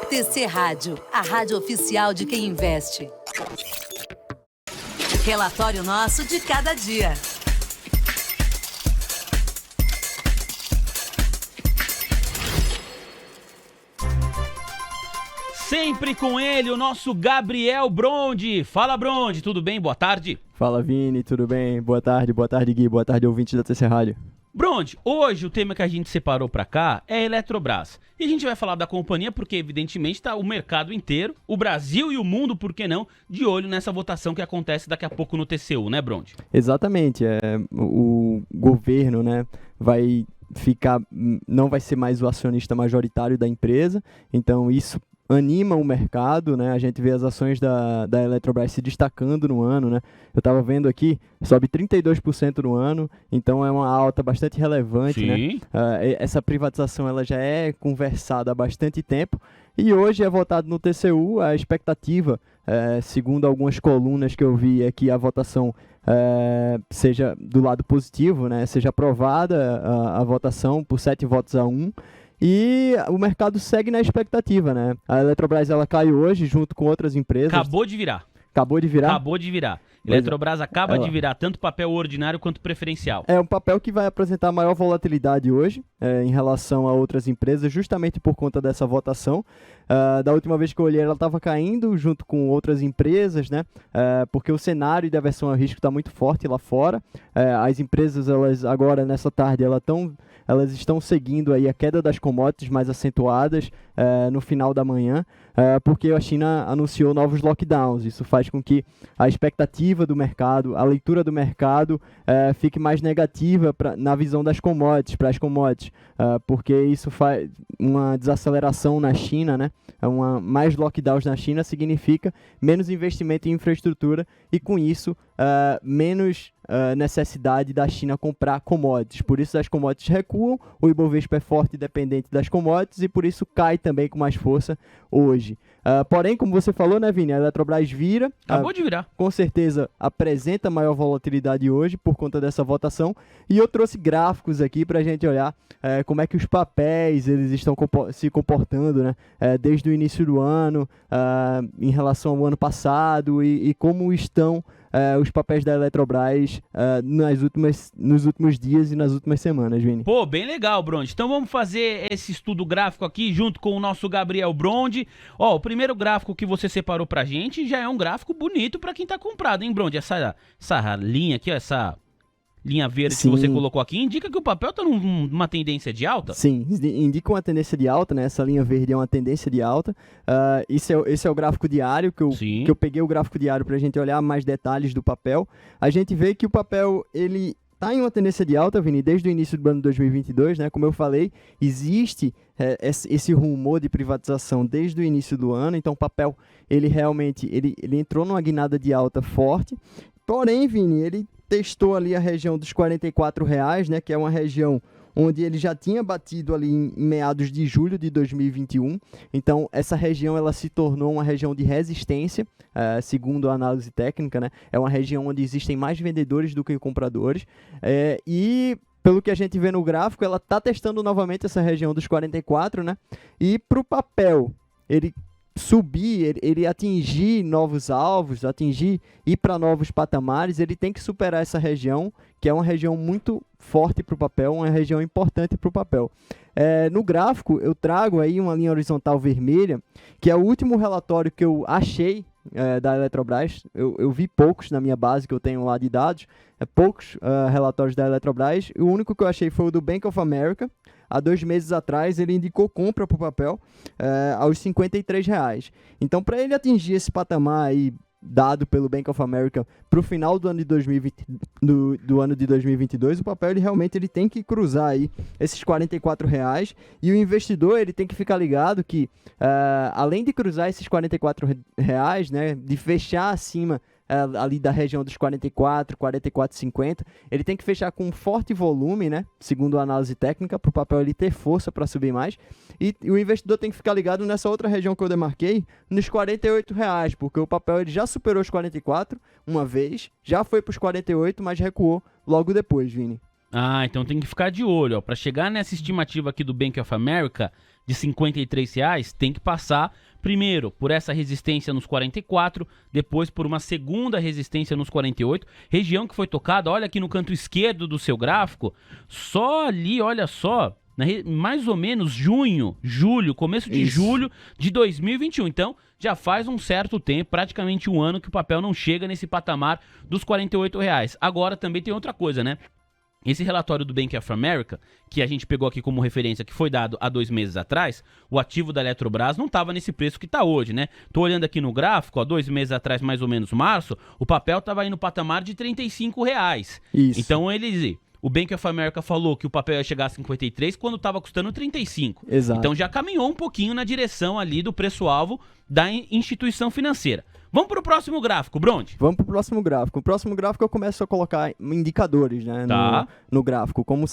TC Rádio, a rádio oficial de quem investe. Relatório nosso de cada dia. Sempre com ele, o nosso Gabriel Brondi. Fala, Brondi, tudo bem? Boa tarde. Fala, Vini, tudo bem? Boa tarde, Gui, boa tarde, ouvintes da TC Rádio. Brondi, hoje o tema que a gente separou pra cá é a Eletrobras. E a gente vai falar da companhia porque, evidentemente, está o mercado inteiro, o Brasil e o mundo, por que não, de olho nessa votação que acontece daqui a pouco no TCU, né, Brondi? Exatamente, o governo, né, não vai ser mais o acionista majoritário da empresa, então isso anima o mercado, né? A gente vê as ações da Eletrobras se destacando no ano, né? Eu estava vendo aqui, sobe 32% no ano, então é uma alta bastante relevante, sim, né? Essa privatização ela já é conversada há bastante tempo e hoje é votado no TCU. A expectativa, segundo algumas colunas que eu vi, é que a votação seja do lado positivo, né? Seja aprovada a votação por 7 votos a 1. E o mercado segue na expectativa, né? A Eletrobras ela cai hoje junto com outras empresas. Acabou de virar. Acabou de virar? Acabou de virar. Eletrobras acaba de virar tanto papel ordinário quanto preferencial. É um papel que vai apresentar maior volatilidade hoje em relação a outras empresas, justamente por conta dessa votação. Da última vez que eu olhei, ela estava caindo junto com outras empresas, né? Porque o cenário de aversão a risco está muito forte lá fora. As empresas, elas agora, nessa tarde, elas estão seguindo aí a queda das commodities mais acentuadas no final da manhã, porque a China anunciou novos lockdowns. Isso faz com que a expectativa do mercado, a leitura do mercado fique mais negativa na visão das commodities, para as commodities, porque isso faz uma desaceleração na China, né? Mais lockdowns na China significa menos investimento em infraestrutura e, com isso, menos necessidade da China comprar commodities. Por isso as commodities recuam, o Ibovespa é forte e dependente das commodities e por isso cai também com mais força hoje. Porém, como você falou, né, Vini, a Eletrobras vira. Acabou de virar. Com certeza apresenta maior volatilidade hoje por conta dessa votação. E eu trouxe gráficos aqui para a gente olhar como é que os papéis eles estão se comportando, né, desde o início do ano, em relação ao ano passado e como estão os papéis da Eletrobras nos últimos dias e nas últimas semanas, Vini. Pô, bem legal, Brondi. Então vamos fazer esse estudo gráfico aqui junto com o nosso Gabriel Brondi. Ó, o primeiro gráfico que você separou pra gente já é um gráfico bonito pra quem tá comprado, hein, Brondi? Essa linha aqui, ó, essa linha verde que você colocou aqui, indica que o papel tá numa tendência de alta? Sim, indica uma tendência de alta, né? Essa linha verde é uma tendência de alta. Esse é o gráfico diário, que eu peguei o gráfico diário para a gente olhar mais detalhes do papel. A gente vê que o papel, ele está em uma tendência de alta, Vini, desde o início do ano 2022, né? Como eu falei, existe esse rumor de privatização desde o início do ano, então o papel, ele realmente ele entrou numa guinada de alta forte. Porém, Vini, ele testou ali a região dos R$44, né, que é uma região onde ele já tinha batido ali em meados de julho de 2021. Então, essa região ela se tornou uma região de resistência, segundo a análise técnica, né? É uma região onde existem mais vendedores do que compradores. E, pelo que a gente vê no gráfico, ela está testando novamente essa região dos 44, né? E para o papel, ele subir, ele atingir novos alvos, ir para novos patamares, ele tem que superar essa região, que é uma região muito forte para o papel, uma região importante para o papel. No gráfico, eu trago aí uma linha horizontal vermelha, que é o último relatório que eu achei da Eletrobras. Eu vi poucos na minha base que eu tenho lá de dados, poucos relatórios da Eletrobras, e o único que eu achei foi o do Bank of America. Há 2 meses atrás, ele indicou compra para o papel aos R$53. Então, para ele atingir esse patamar aí, dado pelo Bank of America para o final do ano de 2020, do ano de 2022, o papel ele tem que cruzar aí esses R$44 e o investidor ele tem que ficar ligado que, além de cruzar esses R$44, né, de fechar acima ali da região dos 44,50, ele tem que fechar com um forte volume, né, segundo a análise técnica, para o papel ele ter força para subir mais, e o investidor tem que ficar ligado nessa outra região que eu demarquei, nos R$48, porque o papel ele já superou os 44 uma vez, já foi para os 48, mas recuou logo depois, Vini. Então tem que ficar de olho, ó, para chegar nessa estimativa aqui do Bank of America de R$53, tem que passar primeiro por essa resistência nos 44, depois por uma segunda resistência nos 48, região que foi tocada, olha aqui no canto esquerdo do seu gráfico, só ali, olha só, mais ou menos julho, começo de julho de 2021. Então, já faz um certo tempo, praticamente um ano, que o papel não chega nesse patamar dos R$48. Agora também tem outra coisa, né? Esse relatório do Bank of America, que a gente pegou aqui como referência, que foi dado há 2 meses atrás, o ativo da Eletrobras não estava nesse preço que está hoje, né? Tô olhando aqui no gráfico, 2 meses atrás, mais ou menos março, o papel estava aí no patamar de R$35. Isso. Então o Bank of America falou que o papel ia chegar a 53 quando estava custando 35. Exato. Então já caminhou um pouquinho na direção ali do preço-alvo da instituição financeira. Vamos para o próximo gráfico, Bronde? Vamos para o próximo gráfico. O próximo gráfico eu começo a colocar indicadores, né, no gráfico. Como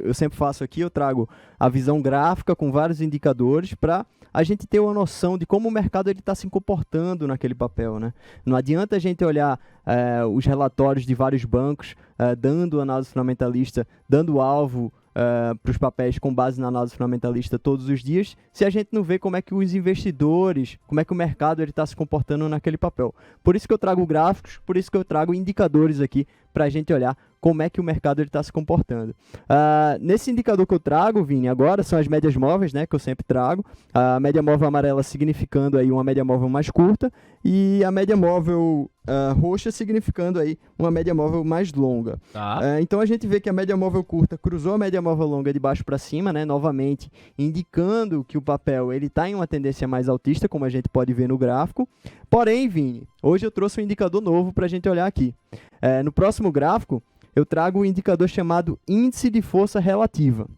eu sempre faço aqui, eu trago a visão gráfica com vários indicadores para a gente ter uma noção de como o mercado está se comportando naquele papel, né? Não adianta a gente olhar os relatórios de vários bancos, dando análise fundamentalista, dando alvo para os papéis com base na análise fundamentalista todos os dias, se a gente não vê como é que os investidores, como é que o mercado está se comportando naquele papel. Por isso que eu trago gráficos, por isso que eu trago indicadores aqui para a gente olhar como é que o mercado está se comportando. Nesse indicador que eu trago, Vini, agora são as médias móveis, né, que eu sempre trago. A média móvel amarela significando aí uma média móvel mais curta e a média móvel roxa significando aí uma média móvel mais longa. Então a gente vê que a média móvel curta cruzou a média móvel longa de baixo para cima, né, novamente indicando que o papel está em uma tendência mais altista, como a gente pode ver no gráfico. Porém, Vini, hoje eu trouxe um indicador novo para a gente olhar aqui. No próximo gráfico, eu trago um indicador chamado Índice de Força Relativa.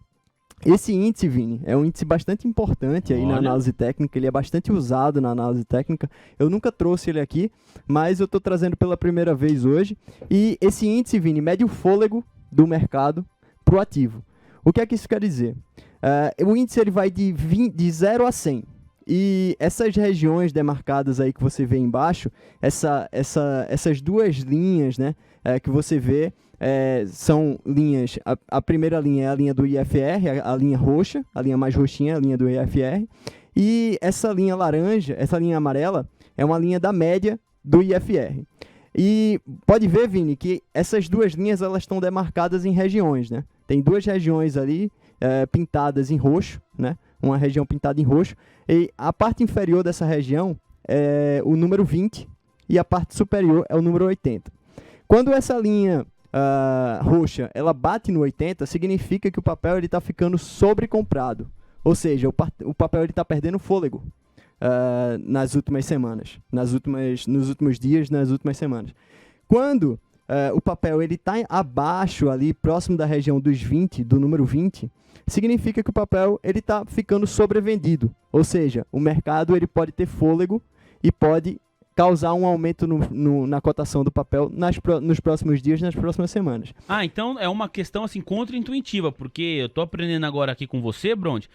Esse índice, Vini, é um índice bastante importante aí na análise técnica, ele é bastante usado na análise técnica. Eu nunca trouxe ele aqui, mas eu estou trazendo pela primeira vez hoje. E esse índice, Vini, mede o fôlego do mercado para o ativo. O que é que isso quer dizer? O índice ele vai de 0 a 100. E essas regiões demarcadas aí que você vê embaixo, essas duas linhas, né, que você vê, são linhas, a primeira linha é a linha do IFR, a linha roxa, a linha mais roxinha, a linha do IFR, e essa linha laranja, essa linha amarela, é uma linha da média do IFR. E pode ver, Vini, que essas duas linhas elas estão demarcadas em regiões, né? Tem duas regiões ali pintadas em roxo, né? Uma região pintada em roxo, e a parte inferior dessa região é o número 20 e a parte superior é o número 80. Quando essa linha roxa ela bate no 80, significa que o papel está ficando sobrecomprado, ou seja, o papel está perdendo fôlego nas últimas semanas, nos últimos dias, nas últimas semanas. Quando o papel está abaixo, ali, próximo da região dos 20, do número 20, significa que o papel está ficando sobrevendido. Ou seja, o mercado ele pode ter fôlego e pode causar um aumento na cotação do papel nos próximos dias, nas próximas semanas. Então é uma questão assim contra-intuitiva, porque eu tô aprendendo agora aqui com você, Bronde,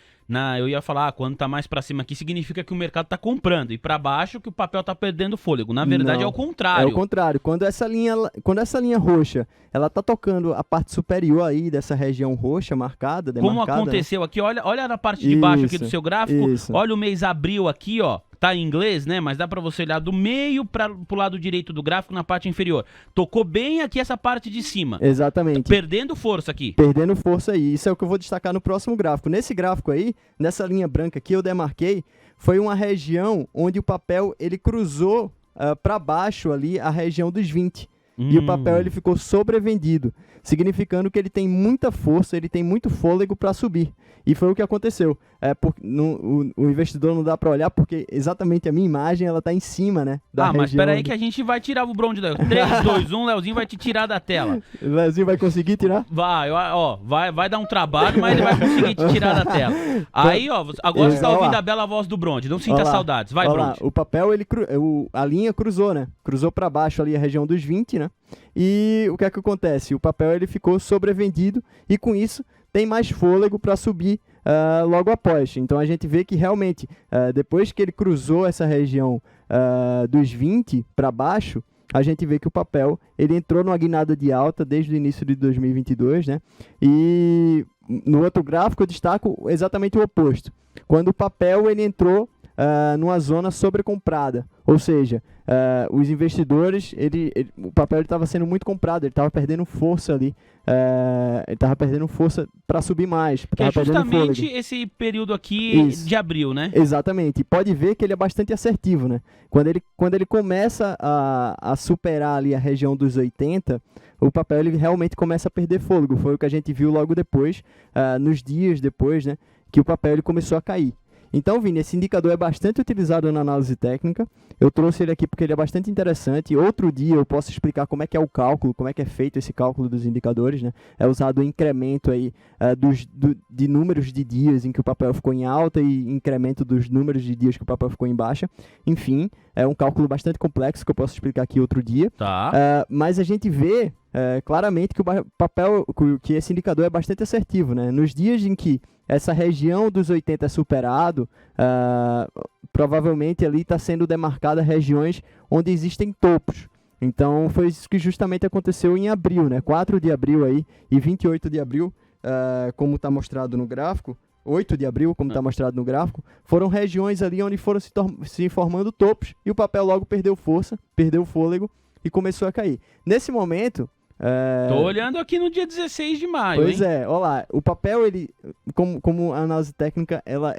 eu ia falar, quando tá mais para cima aqui, significa que o mercado tá comprando, e para baixo que o papel tá perdendo fôlego. Na verdade é o contrário. É o contrário. Quando essa linha roxa, ela tá tocando a parte superior aí dessa região roxa marcada, demarcada. Como aconteceu, né? Aqui, olha na parte de baixo aqui do seu gráfico, olha o mês abril aqui, ó. Tá em inglês, né? Mas dá para você olhar do meio pro lado direito do gráfico na parte inferior. Tocou bem aqui essa parte de cima. Exatamente. Perdendo força aqui. Perdendo força aí. Isso é o que eu vou destacar no próximo gráfico. Nesse gráfico aí, nessa linha branca aqui, eu demarquei, foi uma região onde o papel ele cruzou para baixo ali a região dos 20. E o papel ele ficou sobrevendido, significando que ele tem muita força, ele tem muito fôlego para subir. E foi o que aconteceu. O investidor não dá para olhar porque exatamente a minha imagem ela tá em cima, né? Mas espera aí que a gente vai tirar o Bronde daí. 3, 2, 1, Leozinho vai te tirar da tela. O Leozinho vai conseguir tirar? Vai dar um trabalho, mas ele vai conseguir te tirar da tela. Aí, agora você tá ouvindo a bela voz do Bronde. Não sinta saudades. Vai, Bronde. O papel, a linha cruzou, né? Cruzou para baixo ali a região dos 20, né? E o que é que acontece? O papel ele ficou sobrevendido e com isso tem mais fôlego para subir logo após. Então a gente vê que realmente, depois que ele cruzou essa região dos 20 para baixo, a gente vê que o papel ele entrou numa guinada de alta desde o início de 2022, né? E no outro gráfico eu destaco exatamente o oposto. Quando o papel ele entrou numa zona sobrecomprada, ou seja, os investidores, o papel estava sendo muito comprado, ele estava perdendo força ali, ele estava perdendo força para subir mais. Que é justamente esse período aqui de abril, né? Exatamente, e pode ver que ele é bastante assertivo, né? Quando ele começa a superar ali a região dos 80, o papel ele realmente começa a perder fôlego, foi o que a gente viu logo depois, nos dias depois, né, que o papel ele começou a cair. Então, Vini, esse indicador é bastante utilizado na análise técnica. Eu trouxe ele aqui porque ele é bastante interessante. Outro dia eu posso explicar como é que é o cálculo, como é que é feito esse cálculo dos indicadores, né? É usado o incremento aí, de números de dias em que o papel ficou em alta e incremento dos números de dias que o papel ficou em baixa. Enfim, é um cálculo bastante complexo que eu posso explicar aqui outro dia. Tá. Mas a gente vê claramente que que esse indicador é bastante assertivo, né? Nos dias em que essa região dos 80 é superado, provavelmente ali está sendo demarcada regiões onde existem topos. Então foi isso que justamente aconteceu em abril, né? 4 de abril aí e 28 de abril, como está mostrado no gráfico, 8 de abril, como está mostrado no gráfico, foram regiões ali onde foram se formando topos e o papel logo perdeu força, perdeu fôlego e começou a cair. Nesse momento... Tô olhando aqui no dia 16 de maio, Pois é, olha lá, o papel, ele, como a análise técnica, ela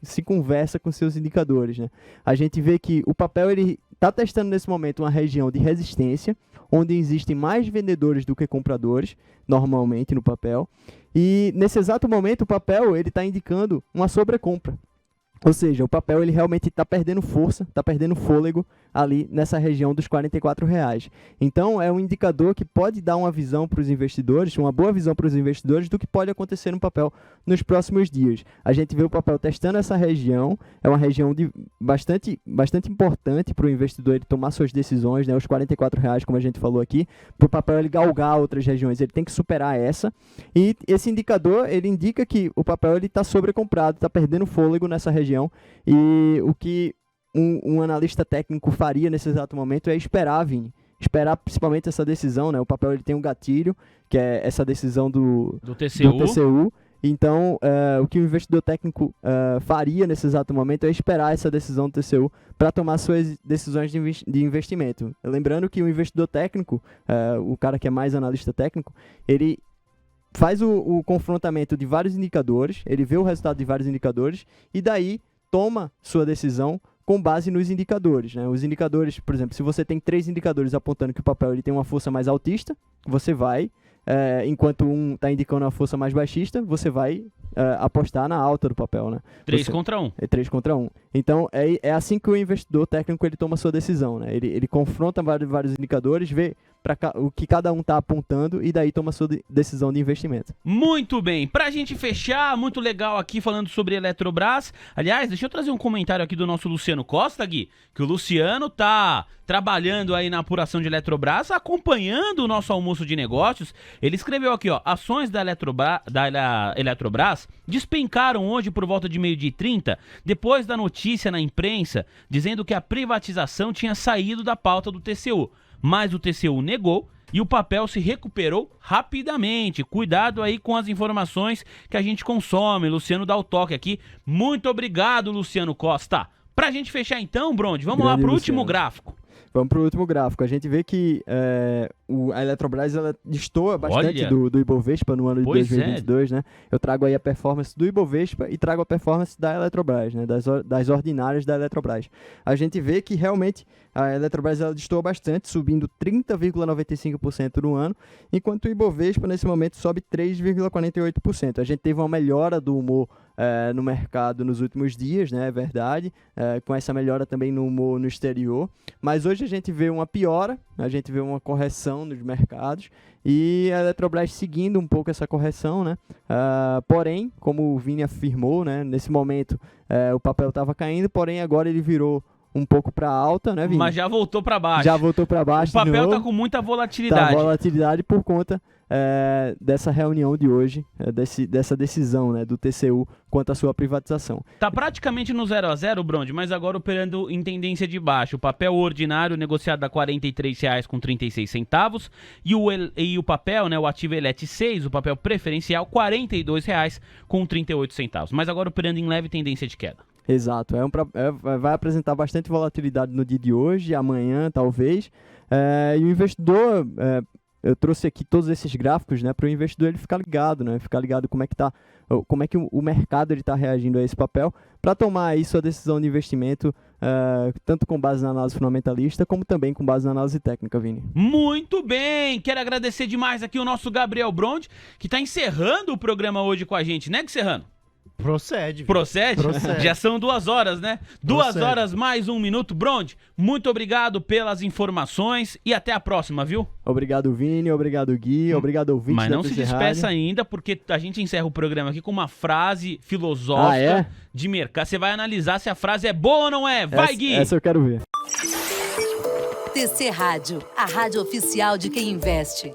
se conversa com seus indicadores, né? A gente vê que o papel, ele está testando nesse momento uma região de resistência, onde existem mais vendedores do que compradores, normalmente no papel, e nesse exato momento o papel, ele está indicando uma sobrecompra. Ou seja, o papel ele realmente está perdendo força, está perdendo fôlego ali nessa região dos R$44. Então, é um indicador que pode dar uma visão para os investidores, uma boa visão para os investidores do que pode acontecer no papel nos próximos dias. A gente vê o papel testando essa região, é uma região bastante importante para o investidor ele tomar suas decisões, né? Os R$44, como a gente falou aqui, para o papel ele galgar outras regiões, ele tem que superar essa. E esse indicador, ele indica que o papel está sobrecomprado, está perdendo fôlego nessa região. E o que um analista técnico faria nesse exato momento é esperar, Vini. Esperar principalmente essa decisão, né? O papel ele tem um gatilho, que é essa decisão do TCU. Então, o que o investidor técnico faria nesse exato momento é esperar essa decisão do TCU para tomar suas decisões de investimento. Lembrando que o investidor técnico, o cara que é mais analista técnico, ele faz o confrontamento de vários indicadores, ele vê o resultado de vários indicadores e daí toma sua decisão com base nos indicadores, né? Os indicadores, por exemplo, se você tem 3 indicadores apontando que o papel ele tem uma força mais altista, você vai, enquanto um está indicando uma força mais baixista, você vai apostar na alta do papel, né? 3 contra 1. É 3 contra 1. Então, é assim que o investidor técnico ele toma sua decisão, né? Ele confronta vários indicadores, vê o que cada um está apontando e daí toma sua decisão de investimento. Muito bem, pra gente fechar, muito legal aqui falando sobre Eletrobras. Aliás, deixa eu trazer um comentário aqui do nosso Luciano Costa, Gui, que o Luciano tá trabalhando aí na apuração de Eletrobras, acompanhando o nosso almoço de negócios. Ele escreveu aqui, ó, ações da Eletrobras despencaram hoje por volta de 12h30, depois da notícia na imprensa dizendo que a privatização tinha saído da pauta do TCU. Mas o TCU negou e o papel se recuperou rapidamente. Cuidado aí com as informações que a gente consome. Luciano dá o toque aqui. Muito obrigado, Luciano Costa. Pra gente fechar então, Bronde, vamos lá pro último gráfico. Vamos para o último gráfico. A gente vê que a Eletrobras ela destoa bastante do Ibovespa no ano de 2022, né? Eu trago aí a performance do Ibovespa e trago a performance da Eletrobras, né? Das ordinárias da Eletrobras. A gente vê que realmente a Eletrobras ela destoa bastante, subindo 30,95% no ano, enquanto o Ibovespa nesse momento sobe 3,48%. A gente teve uma melhora do humor no mercado nos últimos dias, né? É verdade, com essa melhora também no humor no exterior, mas hoje a gente vê uma piora, a gente vê uma correção nos mercados e a Eletrobras seguindo um pouco essa correção, né? Porém, como o Vini afirmou, né? Nesse momento o papel estava caindo, porém agora ele virou um pouco para alta, né, Vini? Mas já voltou para baixo. Já voltou para baixo. O papel está com muita volatilidade. Tá volatilidade por conta dessa reunião de hoje, dessa decisão, né, do TCU quanto à sua privatização. Tá praticamente no 0 a 0, Brondi, mas agora operando em tendência de baixa. O papel ordinário negociado a R$ 43,36 e o papel, né, o ativo Elet 6, o papel preferencial, R$ 42,38. Mas agora operando em leve tendência de queda. Exato, vai apresentar bastante volatilidade no dia de hoje, amanhã talvez, e o investidor, eu trouxe aqui todos esses gráficos, né, para o investidor ele ficar ligado, né, como é que o mercado está reagindo a esse papel, para tomar aí sua decisão de investimento, tanto com base na análise fundamentalista, como também com base na análise técnica, Vini. Muito bem, quero agradecer demais aqui o nosso Gabriel Brondi, que está encerrando o programa hoje com a gente, né, Serrano? Procede. Procede? Já são 2 horas, né? 2 horas mais 1 minuto. Brondi, muito obrigado pelas informações e até a próxima, viu? Obrigado, Vini. Obrigado, Gui. Obrigado, ouvinte. Mas não se despeça ainda, porque a gente encerra o programa aqui com uma frase filosófica de mercado. Você vai analisar se a frase é boa ou não é. Vai, Gui! Essa eu quero ver. TC Rádio, a rádio oficial de quem investe.